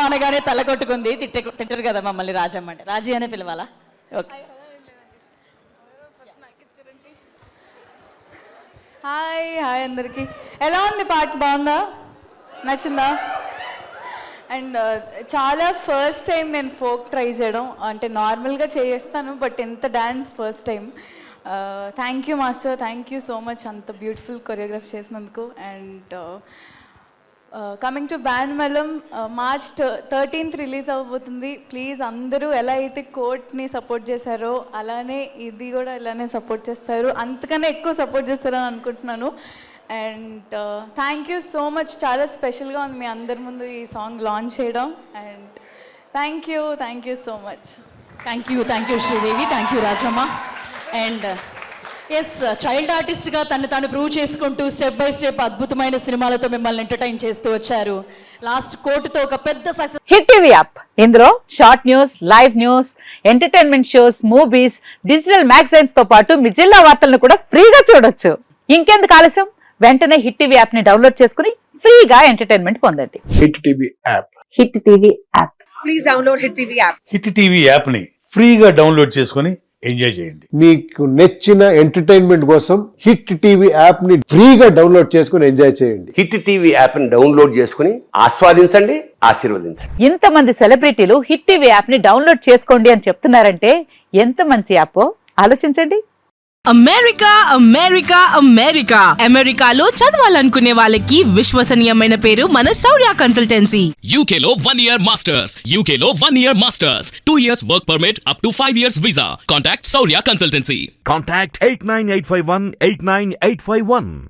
అనగానే తల కొట్టుకుంది. తిట్టరు కదా మమ్మల్ని రాజమ్మ అంటే. రాజీ అనే పిలవాలా? ఓకే. హాయ్ హాయ్ అందరికీ. ఎలా ఉంది పాట? బాగుందా? నచ్చిందా? అండ్ చాలా ఫస్ట్ టైం నేను ఫోక్ ట్రై చేయడం. అంటే నార్మల్గా చేస్తాను, బట్ ఎంత dance first time. Thank you master, thank you so much అంత బ్యూటిఫుల్ కొరియోగ్రాఫ్ చేసినందుకు. And coming to Band Melam, March 13th release అవ్వబోతుంది. ప్లీజ్ అందరూ ఎలా అయితే కోర్ట్ని సపోర్ట్ చేశారో అలానే ఇది కూడా ఇలానే సపోర్ట్ చేస్తారు, అంతకన్నా ఎక్కువ సపోర్ట్ చేస్తారని అనుకుంటున్నాను. And thank you so much. చాలా స్పెషల్గా ఉంది మీ అందరి ముందు ఈ సాంగ్ లాంచ్ చేయడం. And thank you so much. Thank you Sridevi, thank you Rajamma. And yes, child ఆర్టిస్ట్గా తను తాను ప్రూవ్ చేసుకుంటూ స్టెప్ బై స్టెప్ అద్భుతమైన సినిమాలతో మిమ్మల్ని ఎంటర్టైన్ చేస్తూ వచ్చారు. లాస్ట్ కోర్టుతో ఒక పెద్ద సక్సెస్. హిట్ టీవీ యాప్, ఇందులో short news, live news, entertainment shows, movies, digital magazines తో పాటు మీ జిల్లా వార్తలను కూడా ఫ్రీగా చూడొచ్చు. ఇంకెందుకు ఆలస్యం? వెంటనే హిట్ టీవీ యాప్ ని డౌన్లోడ్ చేసుకుని ఫ్రీగా ఎంటర్టైన్మెంట్ పొందండి. Hit TV app. Hit TV app. Please download hit TV app. Hit TV app ని ఫ్రీగా డౌన్లోడ్ చేసుకుని ఎంజాయ్ చేయండి. మీకు నచ్చిన ఎంటర్టైన్మెంట్ కోసం హిట్ టీవీ యాప్ ని ఫ్రీగా డౌన్లోడ్ చేసుకుని ఎంజాయ్ చేయండి. హిట్ టీవీ యాప్ ని డౌన్లోడ్ చేసుకుని ఆస్వాదించండి, ఆశీర్వదించండి. ఇంతమంది సెలబ్రిటీలు హిట్ టీవీ యాప్ ని డౌన్లోడ్ చేసుకోండి అని చెప్తున్నారంటే ఎంత మంచి యాప్ ఆలోచించండి. అమెరికా అమెరికా అమెరికా అమెరికాలో చదవాలనుకునే వాళ్ళకి విశ్వసనీయమైన పేరు మన శౌర్య కన్సల్టెన్సీ. UK లో 1 year masters. UK లో 1 year masters. 2 years work permit up to 5 years visa. Contact Saurya Consultancy. Contact 89851 89851.